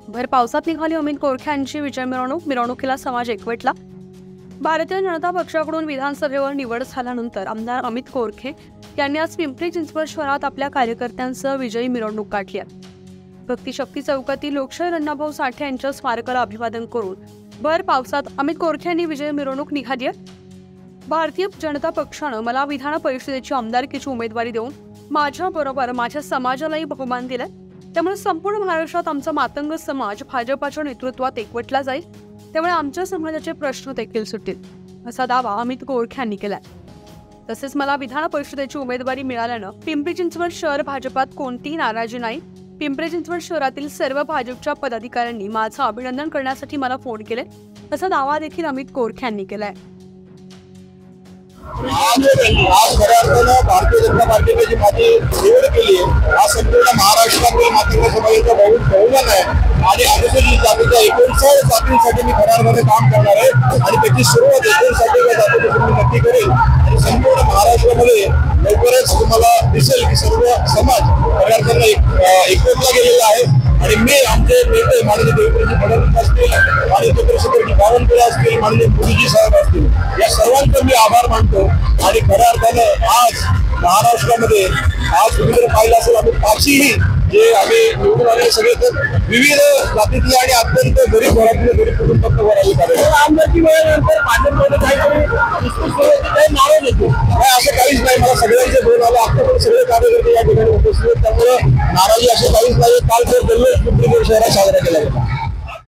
भर पावसात निघाली अमित कोरखे यांची विजय मिरवणुकीला समाज एकवटला। भारतीय जनता पक्षाकडून विधानसभेवर निवड झाल्यानंतर आमदार अमित कोरखे यांनी आज पिंपरी चिंचवड शहरात आपल्या कार्यकर्त्यांसह विजयी मिरवणूक काढली आहे। भक्ती शक्ती चौकातील लोकशाहीर अण्णाभाऊ साठे यांच्या स्मारकाला अभिवादन करून भर पावसात अमित कोरखे यांनी विजय मिरवणूक निघाली आहे। भारतीय जनता पक्षानं मला विधान परिषदेची आमदारकीची उमेदवारी देऊन माझ्याबरोबर माझ्या समाजालाही बहुमान दिलाय, त्यामुळे संपूर्ण महाराष्ट्रात आमचा मातंग समाज भाजपाच्या नेतृत्वात एकवटला जाईल, त्यामुळे आमच्या समाजाचे प्रश्न देखील सुटतील, असा दावा अमित कोरखे यांनी केलाय। तसेच मला विधान परिषदेची उमेदवारी मिळाल्यानं पिंपरी चिंचवड शहर भाजपात कोणतीही नाराजी नाही। पिंपरी चिंचवड शहरातील सर्व भाजपच्या पदाधिकाऱ्यांनी माझं अभिनंदन करण्यासाठी मला फोन केले, असा दावा देखील अमित कोरखे यांनी केलाय। आज खऱ्या अर्थानं भारतीय जनता पार्टीने जी माझी निवड केली आहे, हा संपूर्ण महाराष्ट्रातील मातंग समाजाचा बहुमान आहे आणि अनुसूचित जातीच्या 59 जातींसाठी मी खऱ्या अर्थाने काम करणार आहे आणि त्याची सुरुवात 59 जातीपासून मी नक्की करेल आणि संपूर्ण महाराष्ट्रामध्ये लवकरच तुम्हाला दिसेल की सर्व समाज खऱ्या अर्थाने एकवटला गेलेला आहे आणि मी आमचे नेते माननीय देवेंद्रजी फडणवीस असतील, माननीय चंद्रशेखरजी बावनकुळे असतील, माननीय मोदीजी साहेब असतील, या सर्वांचे मी आभार मानतो। आणि खऱ्या अर्थानं आज महाराष्ट्रामध्ये आज तुम्ही जर पाहिलं असेल आम्ही पाचही जे आम्ही निवडून आले सगळे तर विविध जातीतले आणि अत्यंत गरीब घरातले गरीब कुटुंबातले आम्ही काढले। आमदारकी वेळेनंतर भाजपमध्ये काही नाराज होतो नाही, असं काहीच नाही। मला सगळ्यांचे फोन आले, आतापर्यंत सगळे कार्यकर्ते या ठिकाणी उपस्थित आहेत, त्यामुळे नाराजी असे काहीच नाही। काल तर दररोज पिंपरी शहरात साजरा केला गेला।